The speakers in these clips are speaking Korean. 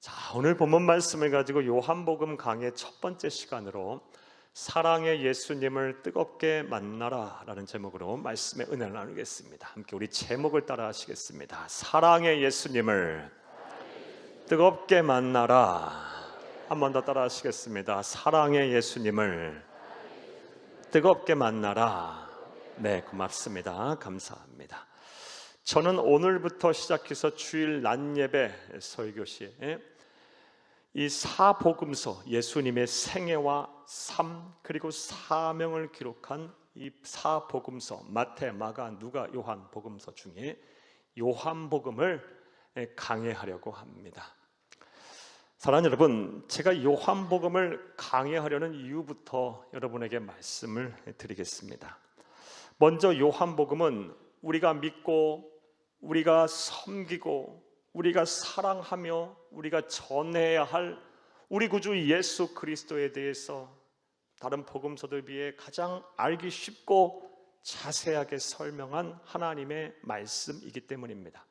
자, 오늘 본문 말씀을 가지고 요한복음 강의 첫 번째 시간으로 사랑의 예수님을 뜨겁게 만나라 라는 제목으로 말씀의 은혜를 나누겠습니다. 함께 우리 제목을 따라 하시겠습니다. 사랑의 예수님을 뜨겁게 만나라. 한 번 더 따라 하시겠습니다. 사랑의 예수님을 뜨겁게 만나라. 네, 고맙습니다. 감사합니다. 저는 오늘부터 시작해서 주일 낮 예배 설교시에 이 사복음서, 예수님의 생애와 삶 그리고 사명을 기록한 이 사복음서, 마태, 마가, 누가, 요한 복음서 중에 요한복음을 강해하려고 합니다. 사랑하는 여러분, 제가 요한복음을 강해하려는 이유부터 여러분에게 말씀을 드리겠습니다. 먼저 요한복음은 우리가 믿고 우리가 섬기고 우리가 사랑하며 우리가 전해야 할 우리 구주 예수 그리스도에 대해서 다른 복음서들 비해 가장 알기 쉽고 자세하게 설명한 하나님의 말씀이기 때문입니다.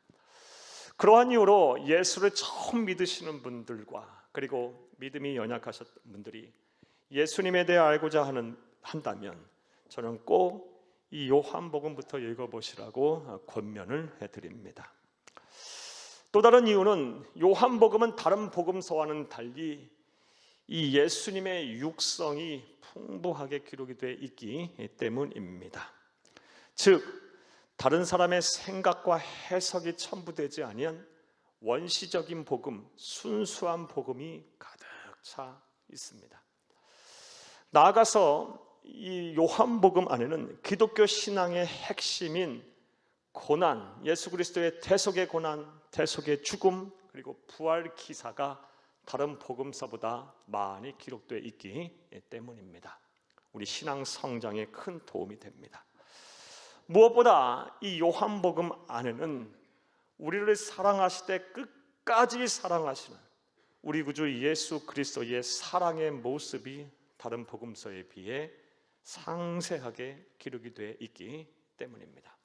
그러한 이유로 예수를 처음 믿으시는 분들과 그리고 믿음이 연약하셨던 분들이 예수님에 대해 알고자 한다면 저는 꼭 이 요한복음부터 읽어보시라고 권면을 해드립니다. 또 다른 이유는 요한복음은 다른 복음서와는 달리 이 예수님의 육성이 풍부하게 기록이 되어 있기 때문입니다. 즉 다른 사람의 생각과 해석이 첨부되지 아니한 원시적인 복음, 순수한 복음이 가득 차 있습니다. 나아가서 이 요한복음 안에는 기독교 신앙의 핵심인 고난, 예수 그리스도의 대속의 고난, 대속의 죽음 그리고 부활 기사가 다른 복음서보다 많이 기록되어 있기 때문입니다. 우리 신앙 성장에 큰 도움이 됩니다. 무엇보다 이 요한복음 안에는 우리를 사랑하실 때 끝까지 사랑하시는 우리 구주 예수 그리스도의 사랑의 모습이 다른 복음서에 비해 상세하게 기록이 되어 있기 때문입니다.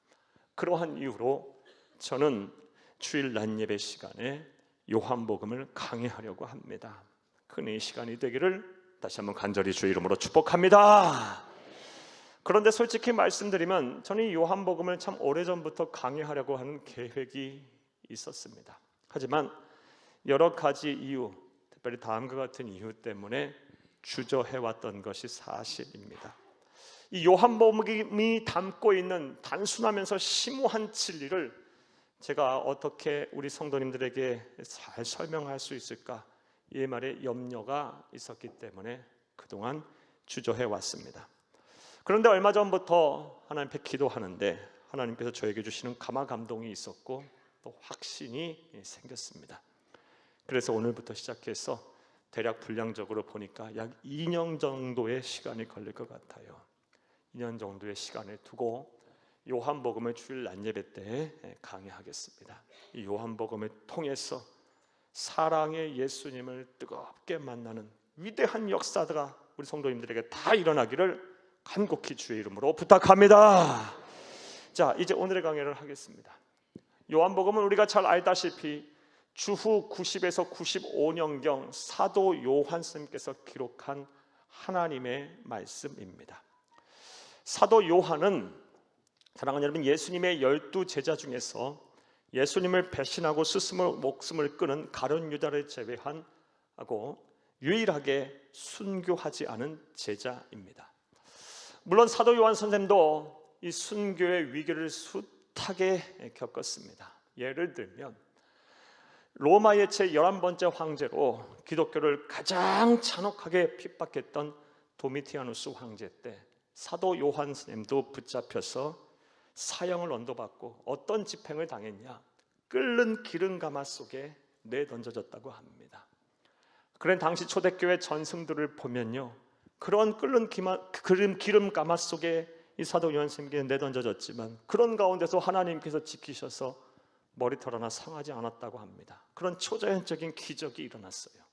그러한 이유로 저는 주일 낮 예배 시간에 요한복음을 강해하려고 합니다. 큰 시간이 되기를 다시 한번 간절히 주의 이름으로 축복합니다. 그런데 솔직히 말씀드리면 저는 이 요한복음을 참 오래전부터 강해하려고 하는 계획이 있었습니다. 하지만 여러 가지 이유, 특별히 다음과 같은 이유 때문에 주저해왔던 것이 사실입니다. 이 요한복음이 담고 있는 단순하면서 심오한 진리를 제가 어떻게 우리 성도님들에게 잘 설명할 수 있을까, 이 말에 염려가 있었기 때문에 그동안 주저해 왔습니다. 그런데 얼마 전부터 하나님 앞에 기도하는데 하나님께서 저에게 주시는 감화 감동이 있었고 또 확신이 생겼습니다. 그래서 오늘부터 시작해서 대략 분량적으로 보니까 약 2년 정도의 시간이 걸릴 것 같아요. 2년 정도의 시간을 두고 요한복음을 주일 낮 예배 때 강의하겠습니다. 이 요한복음을 통해서 사랑의 예수님을 뜨겁게 만나는 위대한 역사가 우리 성도님들에게 다 일어나기를 간곡히 주의 이름으로 부탁합니다. 자, 이제 오늘의 강의를 하겠습니다. 요한복음은 우리가 잘 알다시피 주후 90에서 95년경 사도 요한 스님께서 기록한 하나님의 말씀입니다. 사도 요한은 사랑하는 여러분, 예수님의 12 제자 중에서 예수님을 배신하고 스스로 목숨을 끊은 가룟 유다를 제외하고 유일하게 순교하지 않은 제자입니다. 물론 사도 요한 선생도 이 순교의 위기를 숱하게 겪었습니다. 예를 들면 로마의 제11번째 황제로 기독교를 가장 잔혹하게 핍박했던 도미티아누스 황제 때 사도 요한 스님도 붙잡혀서 사형을 언도받고 어떤 집행을 당했냐, 끓는 기름 가마 속에 내던져졌다고 합니다. 그런 당시 초대교회 전승들을 보면요, 그런 끓는 기름 가마 속에 이 사도 요한 스님께 내던져졌지만 그런 가운데서 하나님께서 지키셔서 머리털 하나 상하지 않았다고 합니다. 그런 초자연적인 기적이 일어났어요.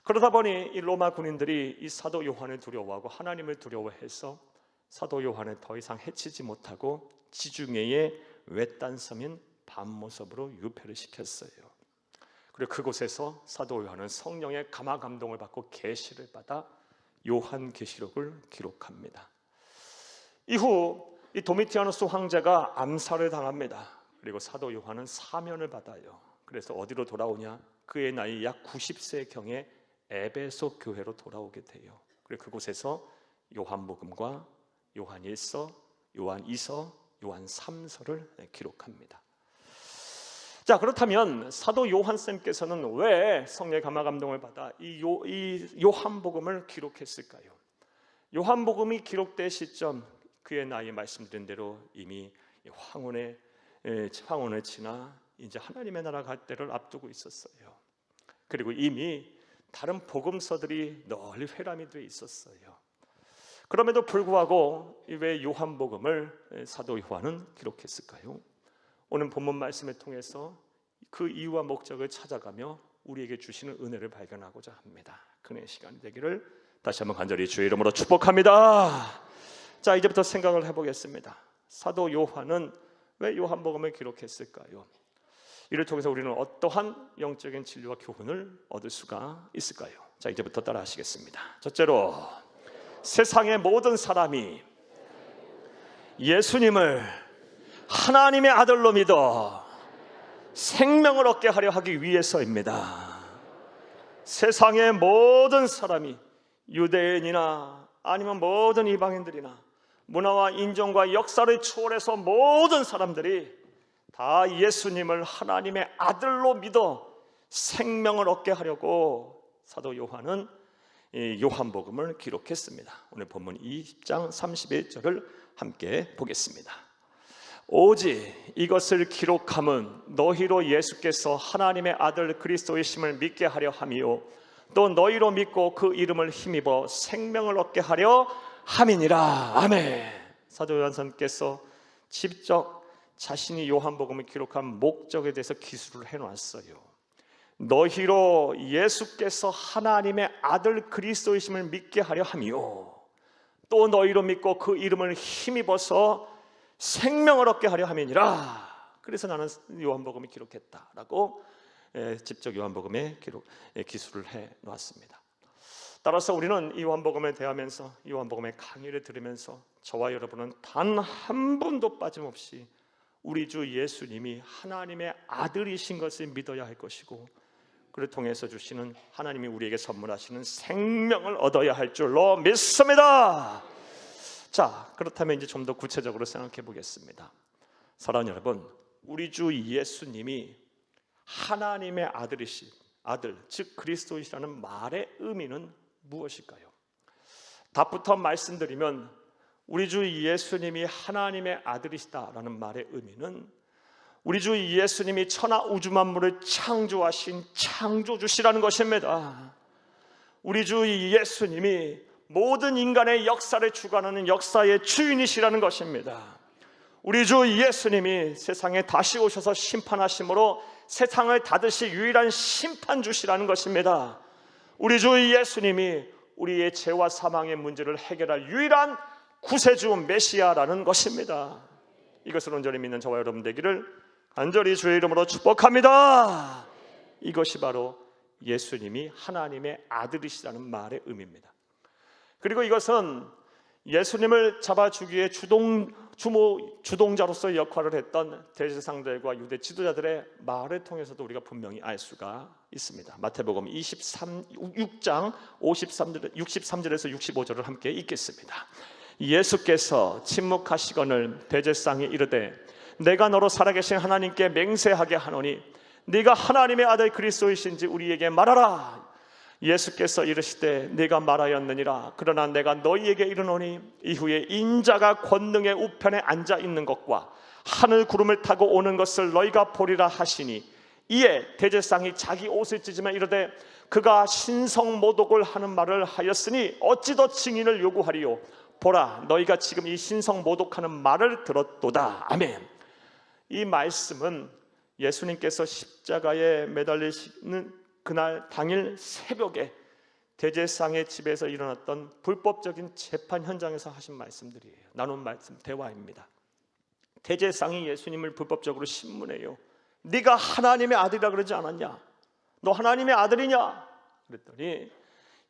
그러다 보니 이 로마 군인들이 이 사도 요한을 두려워하고 하나님을 두려워해서 사도 요한을 더 이상 해치지 못하고 지중해의 외딴섬인 밤모섬으로 유폐를 시켰어요. 그리고 그곳에서 사도 요한은 성령의 감화 감동을 받고 계시를 받아 요한계시록을 기록합니다. 이후 이 도미티아누스 황제가 암살을 당합니다. 그리고 사도 요한은 사면을 받아요. 그래서 어디로 돌아오냐? 그의 나이 약 90세경에 에베소 교회로 돌아오게 돼요. 그리고 그곳에서 요한복음과 요한일서, 요한이서, 요한3서를 기록합니다. 자, 그렇다면 사도 요한쌤께서는 왜 성령의 감화 감동을 받아 이 요한복음을 기록했을까요? 요한복음이 기록될 시점, 그의 나이 말씀드린 대로 이미 황혼을 지나 이제 하나님의 나라 갈 때를 앞두고 있었어요. 그리고 이미 다른 복음서들이 널리 회람이 되어 있었어요. 그럼에도 불구하고 왜 요한복음을 사도 요한은 기록했을까요? 오늘 본문 말씀을 통해서 그 이유와 목적을 찾아가며 우리에게 주시는 은혜를 발견하고자 합니다. 그의 시간이 되기를 다시 한번 간절히 주의 이름으로 축복합니다. 자, 이제부터 생각을 해보겠습니다. 사도 요한은 왜 요한복음을 기록했을까요? 이를 통해서 우리는 어떠한 영적인 진리와 교훈을 얻을 수가 있을까요? 자, 이제부터 따라 하시겠습니다. 첫째로, 세상의 모든 사람이 예수님을 하나님의 아들로 믿어 생명을 얻게 하려 하기 위해서입니다. 세상의 모든 사람이, 유대인이나 아니면 모든 이방인들이나 문화와 인종과 역사를 초월해서 모든 사람들이 다 예수님을 하나님의 아들로 믿어 생명을 얻게 하려고 사도 요한은 이 요한복음을 기록했습니다. 오늘 본문 20장 31절을 함께 보겠습니다. 오직 이것을 기록함은 너희로 예수께서 하나님의 아들 그리스도이심을 믿게 하려 함이요 또 너희로 믿고 그 이름을 힘입어 생명을 얻게 하려 함이니라. 아멘. 사도 요한선께서 직접 자신이 요한복음을 기록한 목적에 대해서 기술을 해놨어요. 너희로 예수께서 하나님의 아들 그리스도이심을 믿게 하려 함이요 또 너희로 믿고 그 이름을 힘입어서 생명을 얻게 하려 함이니라. 그래서 나는 요한복음을 기록했다라고 직접 요한복음에 기술을 해놓았습니다. 따라서 우리는 이 요한복음에 대하면서 이 요한복음의 강의를 들으면서 저와 여러분은 단 한 분도 빠짐없이 우리 주 예수님이 하나님의 아들이신 것을 믿어야 할 것이고 그를 통해서 주시는 하나님이 우리에게 선물하시는 생명을 얻어야 할 줄로 믿습니다. 자, 그렇다면 이제 좀 더 구체적으로 생각해 보겠습니다. 사랑하는 여러분, 우리 주 예수님이 하나님의 아들, 즉 그리스도이시라는 말의 의미는 무엇일까요? 답부터 말씀드리면 우리 주 예수님이 하나님의 아들이시다라는 말의 의미는 우리 주 예수님이 천하 우주 만물을 창조하신 창조주시라는 것입니다. 우리 주 예수님이 모든 인간의 역사를 주관하는 역사의 주인이시라는 것입니다. 우리 주 예수님이 세상에 다시 오셔서 심판하심으로 세상을 닫으실 유일한 심판주시라는 것입니다. 우리 주 예수님이 우리의 죄와 사망의 문제를 해결할 유일한 구세주 메시아라는 것입니다. 이것을 온전히 믿는 저와 여러분 되기를 간절히 주의 이름으로 축복합니다. 이것이 바로 예수님이 하나님의 아들이시라는 말의 의미입니다. 그리고 이것은 예수님을 잡아 죽이의 주동자로서의 역할을 했던 대제사장들과 유대 지도자들의 말을 통해서도 우리가 분명히 알 수가 있습니다. 마태복음 6장 63절에서 65절을 함께 읽겠습니다. 예수께서 침묵하시거늘 대제사장이 이르되 내가 너로 살아계신 하나님께 맹세하게 하노니 네가 하나님의 아들 그리스도이신지 우리에게 말하라. 예수께서 이르시되 네가 말하였느니라. 그러나 내가 너희에게 이르노니 이후에 인자가 권능의 우편에 앉아 있는 것과 하늘 구름을 타고 오는 것을 너희가 보리라 하시니 이에 대제사장이 자기 옷을 찢으며 이르되 그가 신성모독을 하는 말을 하였으니 어찌 더 증인을 요구하리요. 보라, 너희가 지금 이 신성모독하는 말을 들었도다. 아멘. 이 말씀은 예수님께서 십자가에 매달리시는 그날 당일 새벽에 대제사장의 집에서 일어났던 불법적인 재판 현장에서 하신 말씀들이에요. 나눈 말씀, 대화입니다. 대제사장이 예수님을 불법적으로 신문해요. 네가 하나님의 아들이라 그러지 않았냐? 너 하나님의 아들이냐? 그랬더니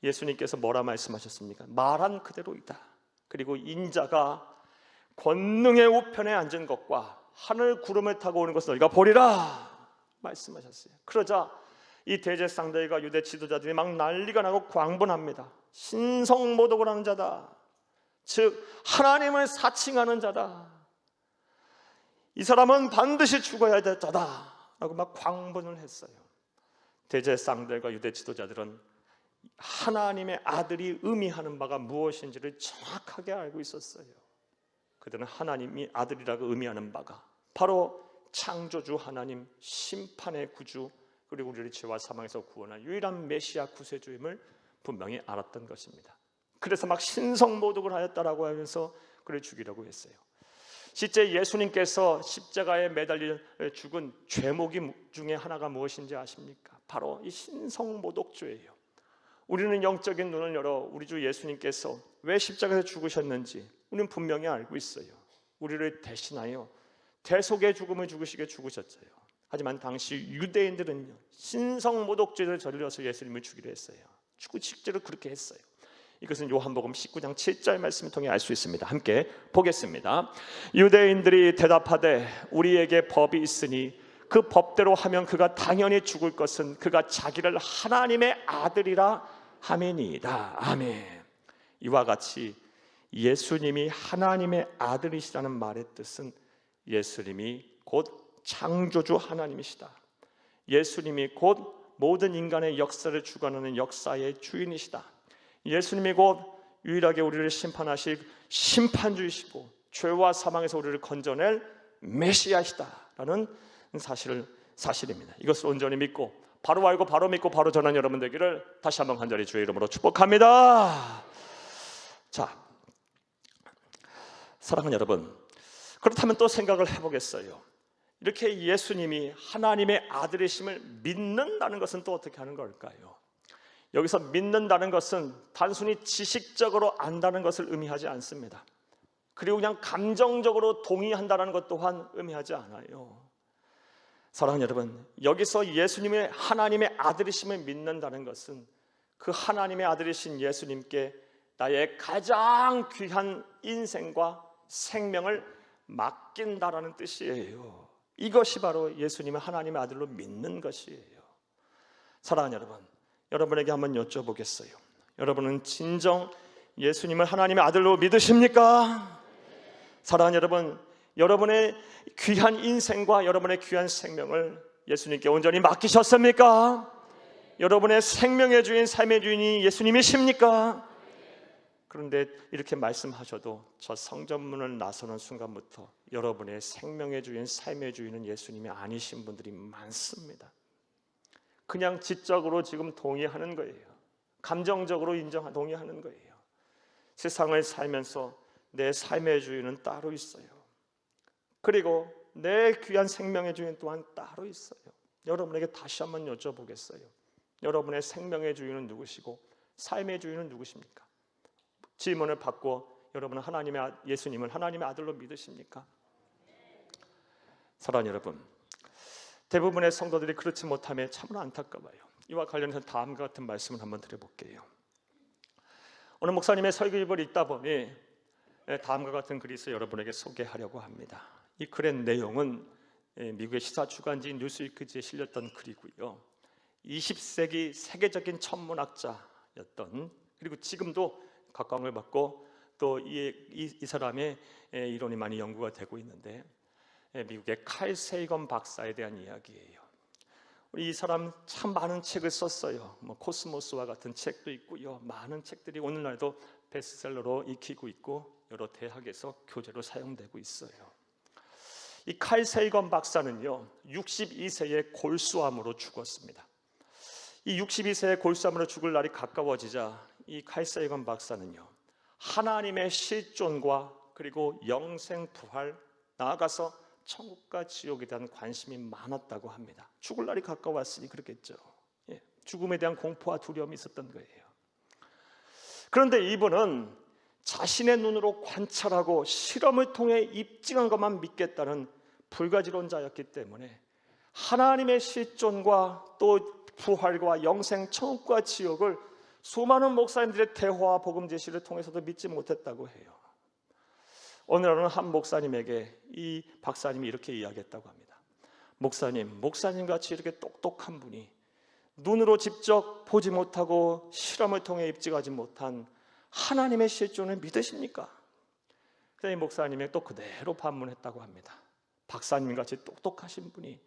예수님께서 뭐라 말씀하셨습니까? 말한 그대로이다. 그리고 인자가 권능의 우편에 앉은 것과 하늘 구름을 타고 오는 것을 너희가 보리라 말씀하셨어요. 그러자 이 대제사장들과 유대 지도자들이 막 난리가 나고 광분합니다. 신성모독을 하는 자다, 즉 하나님을 사칭하는 자다, 이 사람은 반드시 죽어야 될 자다 라고 막 광분을 했어요. 대제사장들과 유대 지도자들은 하나님의 아들이 의미하는 바가 무엇인지를 정확하게 알고 있었어요. 그들은 하나님이 아들이라고 의미하는 바가 바로 창조주 하나님, 심판의 구주, 그리고 우리를 죄와 사망에서 구원할 유일한 메시아 구세주임을 분명히 알았던 것입니다. 그래서 막 신성모독을 하였다라고 하면서 그를 죽이려고 했어요. 실제 예수님께서 십자가에 매달려 죽은 죄목이 중에 하나가 무엇인지 아십니까? 바로 이 신성모독죄예요. 우리는 영적인 눈을 열어 우리 주 예수님께서 왜 십자가에서 죽으셨는지 우리는 분명히 알고 있어요. 우리를 대신하여 대속의 죽음을 죽으시게 죽으셨어요. 하지만 당시 유대인들은요, 신성모독죄를 저질러서 예수님을 죽이려 했어요. 실제로 그렇게 했어요. 이것은 요한복음 19장 7절 말씀을 통해 알 수 있습니다. 함께 보겠습니다. 유대인들이 대답하되 우리에게 법이 있으니 그 법대로 하면 그가 당연히 죽을 것은 그가 자기를 하나님의 아들이라 하매니이다. 아멘. 이와 같이 예수님이 하나님의 아들이시라는 말의 뜻은 예수님이 곧 창조주 하나님이시다, 예수님이 곧 모든 인간의 역사를 주관하는 역사의 주인이시다, 예수님이 곧 유일하게 우리를 심판하실 심판주이시고 죄와 사망에서 우리를 건져낼 메시아시다라는 사실입니다. 이것을 온전히 믿고 바로 알고 바로 믿고 바로 전하는 여러분 되기를 다시 한번 간절히 주의 이름으로 축복합니다. 자, 사랑하는 여러분, 그렇다면 또 생각을 해보겠어요. 이렇게 예수님이 하나님의 아들이심을 믿는다는 것은 또 어떻게 하는 걸까요? 여기서 믿는다는 것은 단순히 지식적으로 안다는 것을 의미하지 않습니다. 그리고 그냥 감정적으로 동의한다는 것 또한 의미하지 않아요. 사랑하는 여러분, 여기서 예수님의 하나님의 아들이심을 믿는다는 것은 그 하나님의 아들이신 예수님께 나의 가장 귀한 인생과 생명을 맡긴다라는 뜻이에요. 이것이 바로 예수님을 하나님의 아들로 믿는 것이에요. 사랑하는 여러분, 여러분에게 한번 여쭤보겠어요. 여러분은 진정 예수님을 하나님의 아들로 믿으십니까? 사랑하는 여러분, 여러분의 귀한 인생과 여러분의 귀한 생명을 예수님께 온전히 맡기셨습니까? 여러분의 생명의 주인, 삶의 주인이 예수님이십니까? 그런데 이렇게 말씀하셔도 저 성전문을 나서는 순간부터 여러분의 생명의 주인, 삶의 주인은 예수님이 아니신 분들이 많습니다. 그냥 지적으로 지금 동의하는 거예요. 감정적으로 동의하는 거예요. 세상을 살면서 내 삶의 주인은 따로 있어요. 그리고 내 귀한 생명의 주인 또한 따로 있어요. 여러분에게 다시 한번 여쭤보겠어요. 여러분의 생명의 주인은 누구시고 삶의 주인은 누구십니까? 질문을 받고 여러분은 예수님을 하나님의 아들로 믿으십니까? 사랑하는 여러분, 대부분의 성도들이 그렇지 못함에 참으로 안타까워요. 이와 관련해서 다음과 같은 말씀을 한번 드려볼게요. 오늘 목사님의 설교집을 읽다 보니 다음과 같은 글이 있어 여러분에게 소개하려고 합니다. 이 글의 내용은 미국의 시사 주간지 뉴스위크지에 실렸던 글이고요. 20세기 세계적인 천문학자였던, 그리고 지금도 각광을 받고 또 이 사람의 이론이 많이 연구가 되고 있는데, 미국의 칼 세이건 박사에 대한 이야기예요. 이 사람 참 많은 책을 썼어요. 코스모스와 같은 책도 있고요. 많은 책들이 오늘날도 베스트셀러로 익히고 있고 여러 대학에서 교재로 사용되고 있어요. 이 칼 세이건 박사는요, 62세의 골수암으로 죽었습니다. 이 62세의 골수암으로 죽을 날이 가까워지자 이 칼 세이건 박사는요, 하나님의 실존과 그리고 영생 부활, 나아가서 천국과 지옥에 대한 관심이 많았다고 합니다. 죽을 날이 가까웠으니 그렇겠죠. 죽음에 대한 공포와 두려움이 있었던 거예요. 그런데 이분은 자신의 눈으로 관찰하고 실험을 통해 입증한 것만 믿겠다는 불가지론자였기 때문에 하나님의 실존과 또 부활과 영생, 천국과 지옥을 수많은 목사님들의 대화와 복음 제시를 통해서도 믿지 못했다고 해요. 오늘은 한 목사님에게 이 박사님이 이렇게 이야기했다고 합니다. 목사님같이 이렇게 똑똑한 분이 눈으로 직접 보지 못하고 실험을 통해 입증하지 못한 하나님의 실존을 믿으십니까? 그래서 이 목사님이 또 그대로 반문했다고 합니다. 박사님같이 똑똑하신 분이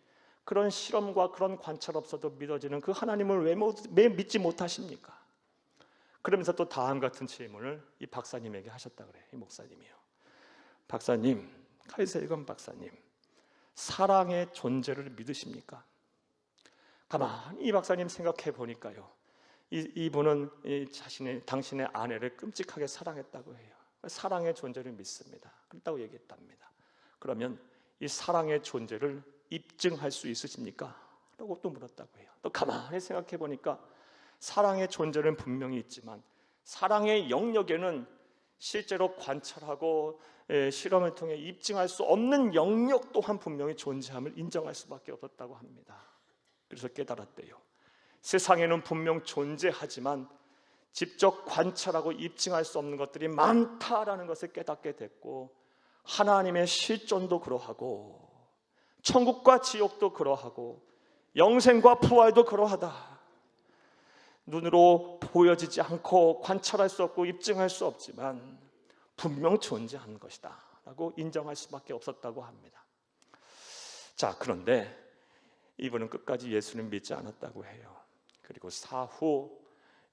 그런 실험과 그런 관찰 없어도 믿어지는 그 하나님을 왜 믿지 못하십니까? 그러면서 또 다음 같은 질문을 이 박사님에게 하셨다 그래요. 이 목사님이요. 박사님, 카이세이건 박사님, 사랑의 존재를 믿으십니까? 가만히 이 박사님 생각해 보니까요, 이분은 당신의 아내를 끔찍하게 사랑했다고 해요. 사랑의 존재를 믿습니다. 그렇다고 얘기했답니다. 그러면 이 사랑의 존재를 입증할 수 있으십니까? 라고 또 물었다고 해요. 또 가만히 생각해 보니까 사랑의 존재는 분명히 있지만 사랑의 영역에는 실제로 관찰하고 실험을 통해 입증할 수 없는 영역 또한 분명히 존재함을 인정할 수밖에 없었다고 합니다. 그래서 깨달았대요. 세상에는 분명 존재하지만 직접 관찰하고 입증할 수 없는 것들이 많다라는 것을 깨닫게 됐고, 하나님의 실존도 그러하고 천국과 지옥도 그러하고 영생과 부활도 그러하다. 눈으로 보여지지 않고 관찰할 수 없고 입증할 수 없지만 분명 존재하는 것이다 라고 인정할 수밖에 없었다고 합니다. 자, 그런데 이분은 끝까지 예수님 믿지 않았다고 해요. 그리고 사후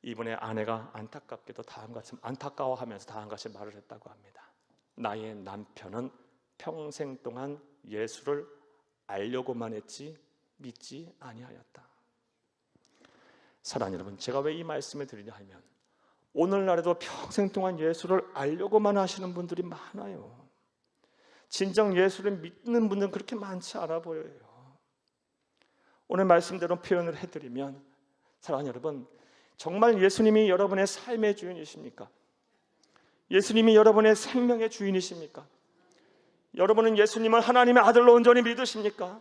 이분의 아내가 안타깝게도 안타까워하면서 다음같이 말을 했다고 합니다. 나의 남편은 평생 동안 예수를 알려고만 했지 믿지 아니하였다. 사랑하는 여러분, 제가 왜 이 말씀을 드리냐 하면 오늘날에도 평생 동안 예수를 알려고만 하시는 분들이 많아요. 진정 예수를 믿는 분들은 그렇게 많지 않아 보여요. 오늘 말씀대로 표현을 해드리면, 사랑하는 여러분, 정말 예수님이 여러분의 삶의 주인이십니까? 예수님이 여러분의 생명의 주인이십니까? 여러분은 예수님을 하나님의 아들로 온전히 믿으십니까?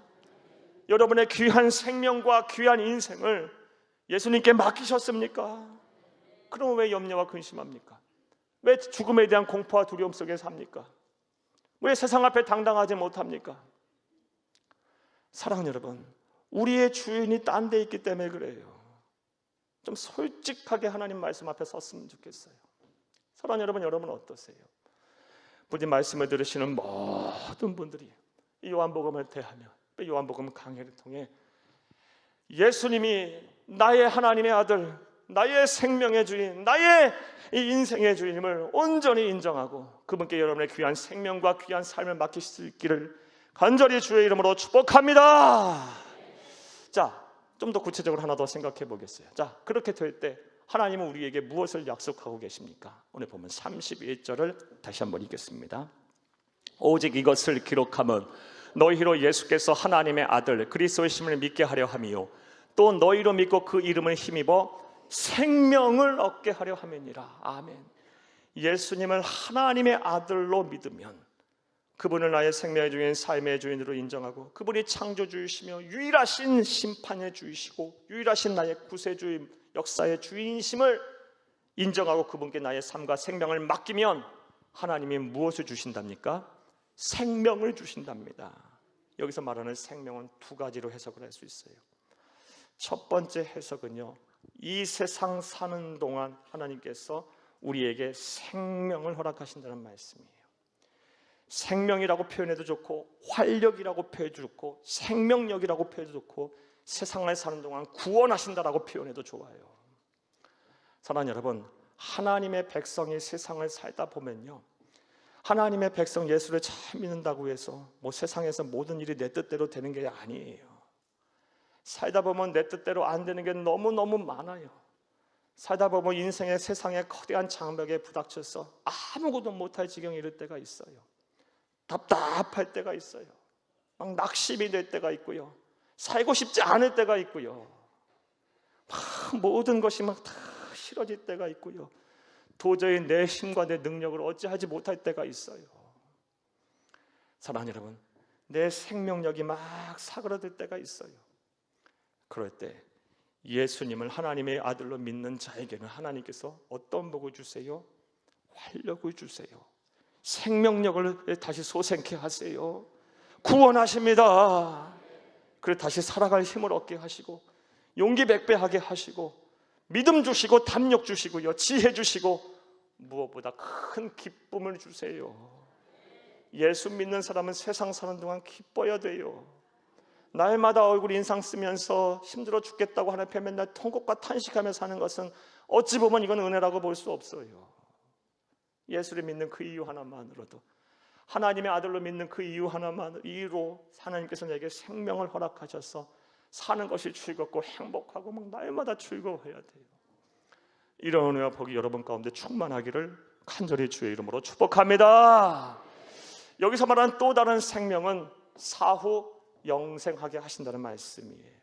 여러분의 귀한 생명과 귀한 인생을 예수님께 맡기셨습니까? 그럼 왜 염려와 근심합니까? 왜 죽음에 대한 공포와 두려움 속에 삽니까? 왜 세상 앞에 당당하지 못합니까? 사랑하는 여러분, 우리의 주인이 딴 데 있기 때문에 그래요. 좀 솔직하게 하나님 말씀 앞에 섰으면 좋겠어요. 사랑하는 여러분, 여러분 어떠세요? 부디 말씀을 들으시는 모든 분들이 이 요한복음을 대하며 요한복음 강해를 통해 예수님이 나의 하나님의 아들, 나의 생명의 주인, 나의 이 인생의 주인임을 온전히 인정하고 그분께 여러분의 귀한 생명과 귀한 삶을 맡기실 수 있기를 간절히 주의 이름으로 축복합니다. 자, 좀 더 구체적으로 하나 더 생각해 보겠어요. 자, 그렇게 될 때 하나님은 우리에게 무엇을 약속하고 계십니까? 오늘 보면 31절을 다시 한번 읽겠습니다. 오직 이것을 기록하면 너희로 예수께서 하나님의 아들 그리스도이심을 믿게 하려 함이요 또 너희로 믿고 그 이름을 힘입어 생명을 얻게 하려 함이니라. 아멘. 예수님을 하나님의 아들로 믿으면 그분을 나의 생명의 주인, 삶의 주인으로 인정하고 그분이 창조주이시며 유일하신 심판의 주이시고 유일하신 나의 구세주의, 역사의 주인이심을 인정하고 그분께 나의 삶과 생명을 맡기면 하나님이 무엇을 주신답니까? 생명을 주신답니다. 여기서 말하는 생명은 두 가지로 해석을 할 수 있어요. 첫 번째 해석은요, 이 세상 사는 동안 하나님께서 우리에게 생명을 허락하신다는 말씀이에요. 생명이라고 표현해도 좋고 활력이라고 표현해도 좋고 생명력이라고 표현해도 좋고 세상을 사는 동안 구원하신다라고 표현해도 좋아요. 사랑하는 여러분, 하나님의 백성이 세상을 살다 보면요, 하나님의 백성 예수를 잘 믿는다고 해서 세상에서 모든 일이 내 뜻대로 되는 게 아니에요. 살다 보면 내 뜻대로 안 되는 게 너무너무 많아요. 살다 보면 인생의 세상의 거대한 장벽에 부닥쳐서 아무것도 못할 지경에 이를 때가 있어요. 답답할 때가 있어요. 막 낙심이 될 때가 있고요, 살고 싶지 않을 때가 있고요, 막 모든 것이 막 다 싫어질 때가 있고요, 도저히 내 힘과 내 능력을 어찌하지 못할 때가 있어요. 사랑하는 여러분, 내 생명력이 막 사그라들 때가 있어요. 그럴 때 예수님을 하나님의 아들로 믿는 자에게는 하나님께서 어떤 복을 주세요? 활력을 주세요. 생명력을 다시 솟게 하세요. 구원하십니다. 그래 다시 살아갈 힘을 얻게 하시고 용기 백배하게 하시고 믿음 주시고 담력 주시고요, 지혜 주시고 무엇보다 큰 기쁨을 주세요. 예수 믿는 사람은 세상 사는 동안 기뻐야 돼요. 날마다 얼굴 인상 쓰면서 힘들어 죽겠다고 하는 앞에 맨날 통곡과 탄식하며 사는 것은 어찌 보면 이건 은혜라고 볼 수 없어요. 예수를 믿는 그 이유 하나만으로도, 하나님의 아들로 믿는 그 이유 이유로 하나님께서 내게 생명을 허락하셔서 사는 것이 즐겁고 행복하고 막 날마다 즐거워해야 돼요. 이런 은혜와 복이 여러분 가운데 충만하기를 간절히 주의 이름으로 축복합니다. 여기서 말하는 또 다른 생명은 사후 영생하게 하신다는 말씀이에요.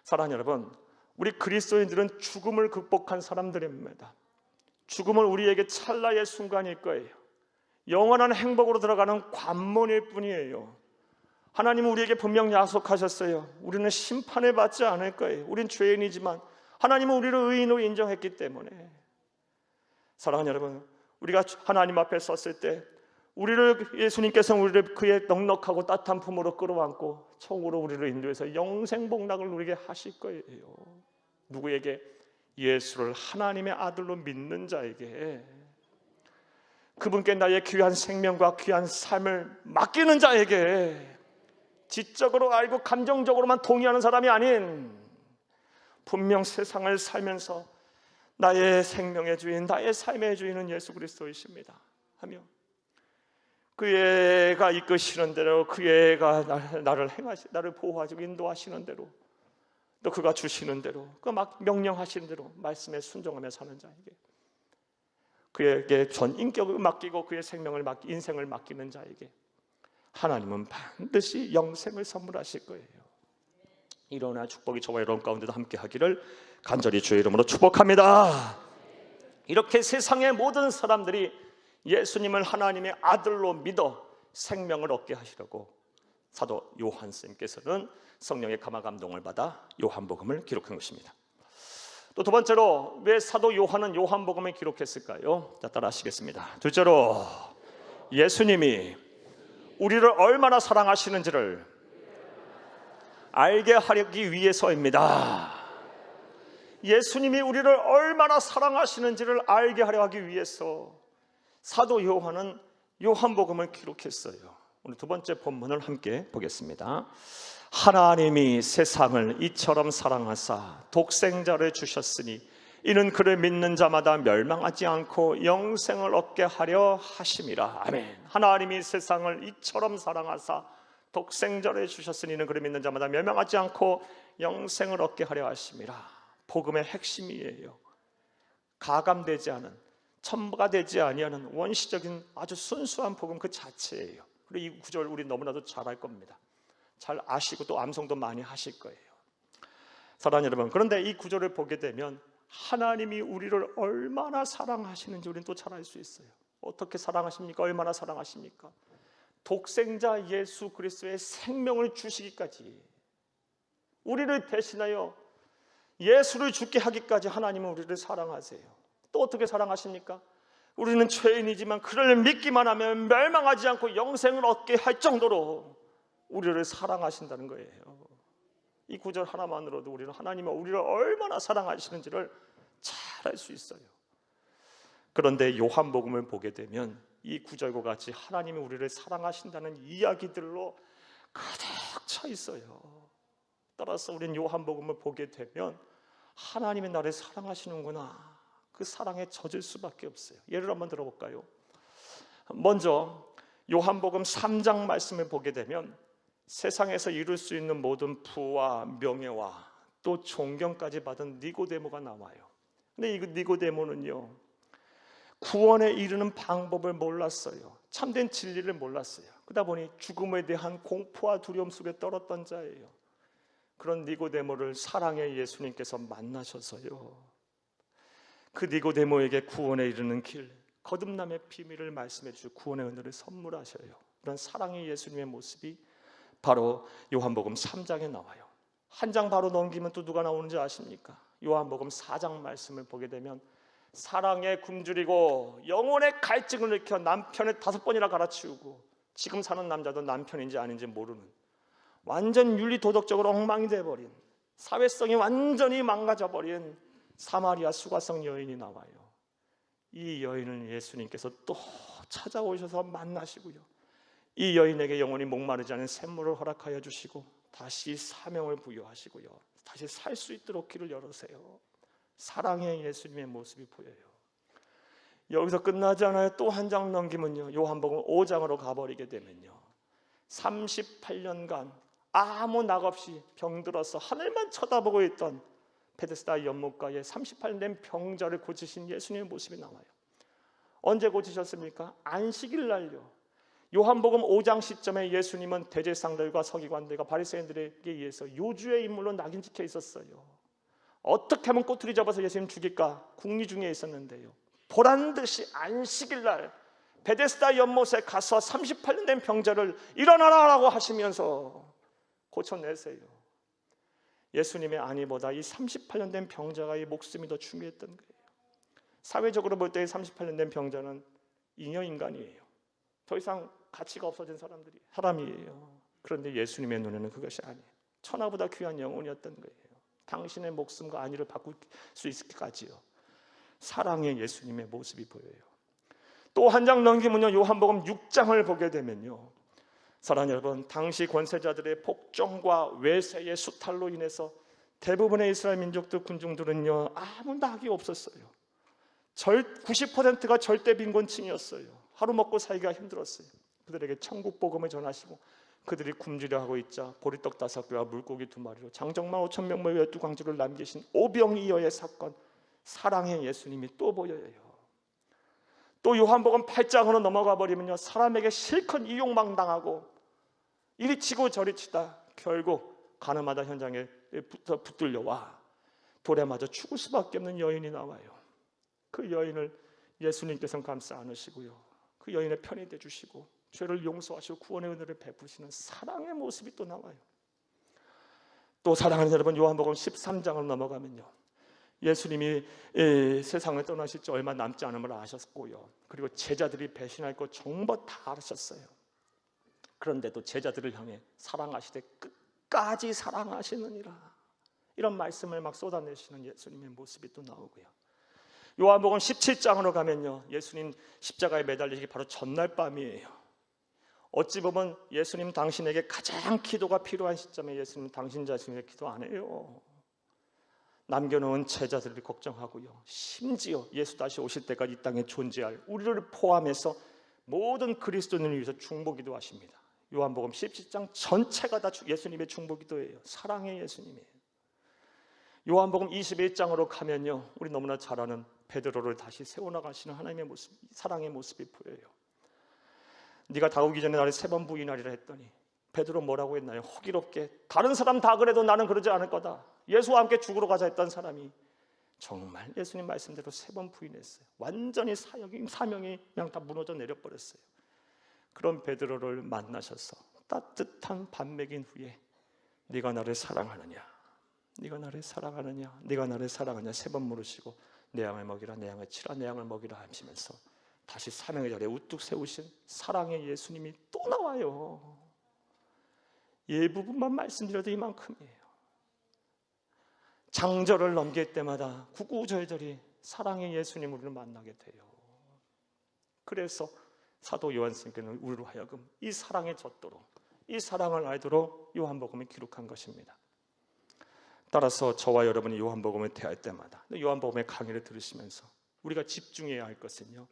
사랑하는 여러분, 우리 그리스도인들은 죽음을 극복한 사람들입니다. 죽음은 우리에게 찰나의 순간일 거예요. 영원한 행복으로 들어가는 관문일 뿐이에요. 하나님은 우리에게 분명 약속하셨어요. 우리는 심판을 받지 않을 거예요. 우린 죄인이지만 하나님은 우리를 의인으로 인정했기 때문에. 사랑하는 여러분, 우리가 하나님 앞에 섰을 때 예수님께서는 우리를 그의 넉넉하고 따뜻한 품으로 끌어안고 총으로 우리를 인도해서 영생복락을 누리게 하실 거예요. 누구에게? 예수를 하나님의 아들로 믿는 자에게, 그분께 나의 귀한 생명과 귀한 삶을 맡기는 자에게, 지적으로 알고 감정적으로만 동의하는 사람이 아닌 분명 세상을 살면서 나의 생명의 주인, 나의 삶의 주인은 예수 그리스도이십니다 하며 그애가 이끄시는 대로, 그애가 나를 보호하시고 인도하시는 대로, 또 그가 주시는 대로, 막 명령하시는 대로 말씀에 순종하며 사는 자에게, 그에게 전 인격을 맡기고 그의 인생을 맡기는 자에게 하나님은 반드시 영생을 선물하실 거예요. 이러나 축복이 저와 여러분 가운데도 함께 하기를 간절히 주의 이름으로 축복합니다. 이렇게 세상의 모든 사람들이 예수님을 하나님의 아들로 믿어 생명을 얻게 하시려고 사도 요한스님께서는 성령의 감화 감동을 받아 요한복음을 기록한 것입니다. 또 두 번째로 왜 사도 요한은 요한복음을 기록했을까요? 자, 따라 하시겠습니다. 둘째로 예수님이 우리를 얼마나 사랑하시는지를 알게 하기 위해서입니다. 예수님이 우리를 얼마나 사랑하시는지를 알게 하려 하기 위해서 사도 요한은 요한복음을 기록했어요. 오늘 두 번째 본문을 함께 보겠습니다. 하나님이 세상을 이처럼 사랑하사 독생자를 주셨으니 이는 그를 믿는 자마다 멸망하지 않고 영생을 얻게 하려 하심이라. 아멘. 하나님이 세상을 이처럼 사랑하사 독생자를 주셨으니 이는 그를 믿는 자마다 멸망하지 않고 영생을 얻게 하려 하심이라. 복음의 핵심이에요. 가감되지 않은, 첨가되지 아니하는 원시적인 아주 순수한 복음 그 자체예요. 그리고 이 구절 우리 너무나도 잘 알 겁니다. 잘 아시고 또 암송도 많이 하실 거예요. 사랑하는 여러분, 그런데 이 구절을 보게 되면 하나님이 우리를 얼마나 사랑하시는지 우리는 또 잘 알 수 있어요. 어떻게 사랑하십니까? 얼마나 사랑하십니까? 독생자 예수 그리스도의 생명을 주시기까지, 우리를 대신하여 예수를 죽게 하기까지 하나님은 우리를 사랑하세요. 또 어떻게 사랑하십니까? 우리는 죄인이지만 그를 믿기만 하면 멸망하지 않고 영생을 얻게 할 정도로 우리를 사랑하신다는 거예요. 이 구절 하나만으로도 우리는 하나님은 우리를 얼마나 사랑하시는지를 잘 알 수 있어요. 그런데 요한복음을 보게 되면 이 구절과 같이 하나님이 우리를 사랑하신다는 이야기들로 가득 차 있어요. 따라서 우리는 요한복음을 보게 되면 하나님이 나를 사랑하시는구나, 그 사랑에 젖을 수밖에 없어요. 예를 한번 들어볼까요? 먼저 요한복음 3장 말씀을 보게 되면 세상에서 이룰 수 있는 모든 부와 명예와 또 존경까지 받은 니고데모가 나와요. 근데 이 니고데모는요, 구원에 이르는 방법을 몰랐어요. 참된 진리를 몰랐어요. 그러다 보니 죽음에 대한 공포와 두려움 속에 떨었던 자예요. 그런 니고데모를 사랑의 예수님께서 만나셔서요, 그 니고데모에게 구원에 이르는 길, 거듭남의 비밀을 말씀해 주시고 구원의 은혜를 선물하셔요. 그런 사랑의 예수님의 모습이 바로 요한복음 3장에 나와요. 한 장 바로 넘기면 또 누가 나오는지 아십니까? 요한복음 4장 말씀을 보게 되면 사랑에 굶주리고 영혼의 갈증을 일으켜 남편을 5번이나 갈아치우고 지금 사는 남자도 남편인지 아닌지 모르는 완전 윤리도덕적으로 엉망이 돼버린 사회성이 완전히 망가져버린 사마리아 수가성 여인이 나와요. 이 여인을 예수님께서 또 찾아오셔서 만나시고요, 이 여인에게 영원히 목마르지 않은 샘물을 허락하여 주시고 다시 사명을 부여하시고요, 다시 살 수 있도록 길을 열으세요. 사랑의 예수님의 모습이 보여요. 여기서 끝나지 않아요. 또 한 장 넘기면요, 요한복음 5장으로 가버리게 되면요, 38년간 아무 낙 없이 병들어서 하늘만 쳐다보고 있던 베데스다 연못가에 38년 된 병자를 고치신 예수님의 모습이 나와요. 언제 고치셨습니까? 안식일 날요. 요한복음 5장 시점에 예수님은 대제사장들과 서기관들과 바리새인들에게 의해서 요주의 인물로 낙인 찍혀 있었어요. 어떻게 하면 꼬투리 잡아서 예수님 죽일까 궁리 중에 있었는데요, 보란듯이 안식일 날 베데스다 연못에 가서 38년 된 병자를 일어나라고 하시면서 고쳐내세요. 예수님의 안위보다 이 38년 된 병자가 이 목숨이 더 중요했던 거예요. 사회적으로 볼 때 38년 된 병자는 잉여인간이에요. 더 이상 가치가 없어진 사람이에요. 그런데 예수님의 눈에는 그것이 아니에요. 천하보다 귀한 영혼이었던 거예요. 당신의 목숨과 안위를 바꿀 수 있을까지요. 사랑의 예수님의 모습이 보여요. 또 한 장 넘기면요, 요한복음 6장을 보게 되면요, 사랑하는 여러분, 당시 권세자들의 폭정과 외세의 수탈로 인해서 대부분의 이스라엘 민족들 군중들은요 아무 낙이 없었어요. 90%가 절대 빈곤층이었어요. 하루 먹고 살기가 힘들었어요. 그들에게 천국 복음을 전하시고 그들이 굶주려 하고 있자 보리떡 5개와 물고기 2마리로 장정만 5,000명의 12광주를 남기신 오병이어의 사건, 사랑의 예수님이 또 보여요. 또 요한복음 8장으로 넘어가 버리면요, 사람에게 실컷 이용망당하고 이리 치고 저리 치다 결국 가늠하다 현장에 붙들려와 돌에 맞아 죽을 수밖에 없는 여인이 나와요. 그 여인을 예수님께서는 감싸 안으시고요, 그 여인의 편이 되주시고 죄를 용서하시고 구원의 은혜를 베푸시는 사랑의 모습이 또 나와요. 또 사랑하는 여러분, 요한복음 13장을 넘어가면요, 예수님이 세상을 떠나실 지 얼마 남지 않음을 아셨고요, 그리고 제자들이 배신할 것 정보 다 아셨어요. 그런데도 제자들을 향해 사랑하시되 끝까지 사랑하시느니라, 이런 말씀을 막 쏟아내시는 예수님의 모습이 또 나오고요. 요한복음 17장으로 가면요, 예수님 십자가에 매달리시기 바로 전날 밤이에요. 어찌 보면 예수님 당신에게 가장 기도가 필요한 시점에 예수님 당신 자신에게 기도 안 해요. 남겨놓은 제자들을 걱정하고요, 심지어 예수 다시 오실 때까지 이 땅에 존재할 우리를 포함해서 모든 그리스도인을 위해서 중보기도 하십니다. 요한복음 17장 전체가 다 예수님의 중보기도예요. 사랑의 예수님이에요. 요한복음 21장으로 가면요, 우리 너무나 잘 아는 베드로를 다시 세워나가시는 하나님의 모습, 사랑의 모습이 보여요. 네가 다오기 전에 나를 3번 부인하리라 했더니 베드로 뭐라고 했나요? 호기롭게 다른 사람 다 그래도 나는 그러지 않을 거다. 예수와 함께 죽으러 가자 했던 사람이 정말 예수님 말씀대로 3번 부인했어요. 완전히 사명이 그냥 다 무너져 내려버렸어요. 그런 베드로를 만나셔서 따뜻한 밥 먹인 후에 네가 나를 사랑하느냐, 네가 나를 사랑하느냐, 네가 나를 사랑하느냐 3번 물으시고 내 양을 먹이라, 내 양을 치라, 내 양을 먹이라 하시면서 다시 사명의 자리에 우뚝 세우신 사랑의 예수님이 또 나와요. 이 부분만 말씀드려도 이만큼이에요. 장절을 넘길 때마다 구구절절히 사랑의 예수님 우리를 만나게 돼요. 그래서 사도 요한스님께는 우리로 하여금 이 사랑에 젖도록, 이 사랑을 알도록 요한복음을 기록한 것입니다. 따라서 저와 여러분이 요한복음을 대할 때마다, 요한복음의 강의를 들으시면서 우리가 집중해야 할 것은요,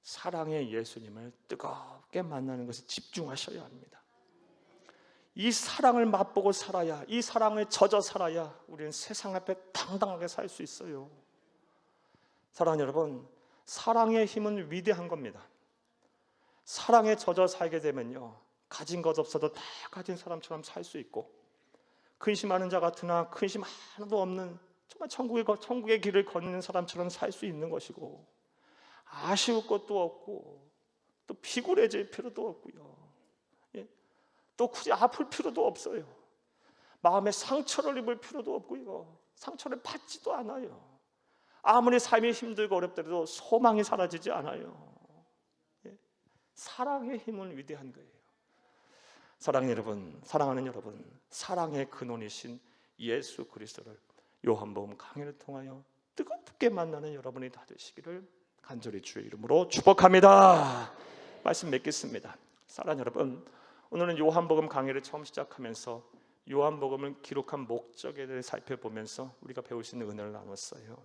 사랑의 예수님을 뜨겁게 만나는 것에 집중하셔야 합니다. 이 사랑을 맛보고 살아야, 이 사랑을 젖어 살아야 우리는 세상 앞에 당당하게 살 수 있어요. 사랑하는 여러분, 사랑의 힘은 위대한 겁니다. 사랑에 젖어 살게 되면요, 가진 것 없어도 다 가진 사람처럼 살 수 있고, 근심하는 자 같으나 근심 하나도 없는 정말 천국의 길을 걷는 사람처럼 살 수 있는 것이고, 아쉬울 것도 없고 또 피곤해질 필요도 없고요, 또 굳이 아플 필요도 없어요. 마음에 상처를 입을 필요도 없고요, 상처를 받지도 않아요. 아무리 삶이 힘들고 어렵더라도 소망이 사라지지 않아요. 사랑의 힘은 위대한 거예요. 사랑하는 여러분, 사랑하는 여러분, 사랑의 근원이신 예수 그리스도를 요한복음 강해를 통하여 뜨겁게 만나는 여러분이 다 되시기를 간절히 주의 이름으로 축복합니다. 말씀 맺겠습니다. 사랑하는 여러분, 오늘은 요한복음 강해를 처음 시작하면서 요한복음을 기록한 목적에 대해 살펴보면서 우리가 배울 수 있는 은혜를 나눴어요.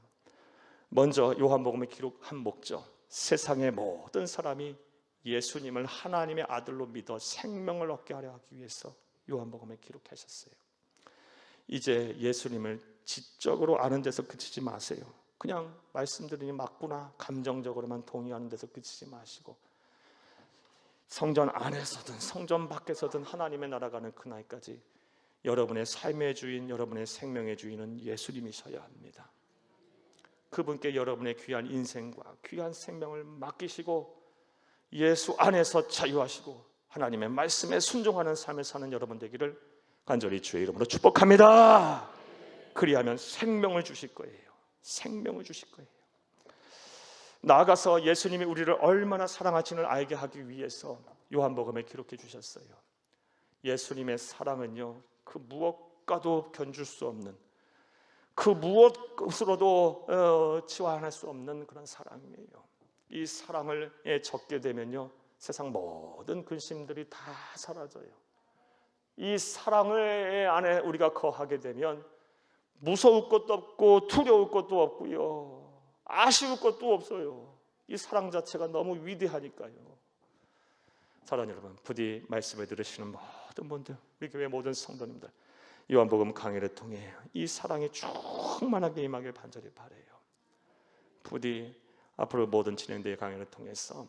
먼저 요한복음을 기록한 목적, 세상의 모든 사람이 예수님을 하나님의 아들로 믿어 생명을 얻게 하려 하기 위해서 요한복음을 기록하셨어요. 이제 예수님을 지적으로 아는 데서 그치지 마세요. 그냥 말씀드리니 맞구나 감정적으로만 동의하는 데서 그치지 마시고, 성전 안에서든 성전 밖에서든 하나님의 나라 가는 그날까지 여러분의 삶의 주인, 여러분의 생명의 주인은 예수님이셔야 합니다. 그분께 여러분의 귀한 인생과 귀한 생명을 맡기시고 예수 안에서 자유하시고 하나님의 말씀에 순종하는 삶을 사는 여러분 되기를 간절히 주의 이름으로 축복합니다. 그리하면 생명을 주실 거예요. 생명을 주실 거예요. 나아가서 예수님이 우리를 얼마나 사랑하시는지를 알게 하기 위해서 요한복음에 기록해 주셨어요. 예수님의 사랑은요, 그 무엇과도 견줄 수 없는, 그 무엇으로도 치환할 수 없는 그런 사랑이에요. 이 사랑을 적게 되면요, 세상 모든 근심들이 다 사라져요. 이 사랑을 안에 우리가 거하게 되면 무서울 것도 없고 두려울 것도 없고요, 아쉬울 것도 없어요. 이 사랑 자체가 너무 위대하니까요. 사랑하는 여러분, 부디 말씀을 들으시는 모든 분들, 우리 교회 모든 성도님들, 요한복음 강해를 통해 이 사랑이 충만하게 임하길 간절히 바라요. 부디 앞으로 모든 진행될 강해를 통해서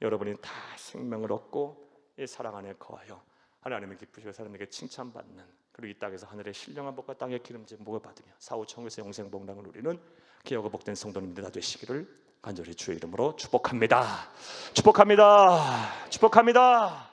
여러분이 다 생명을 얻고 이 사랑 안에 거하여 하나님의 기쁘시고 사람에게 칭찬받는, 그리고 이 땅에서 하늘의 신령한 복과 땅의 기름진 복을 받으며 사후천국에서 영생 복락을 누리는 기여가 복된 성도님들 다 되시기를 간절히 주의 이름으로 축복합니다. 축복합니다. 축복합니다.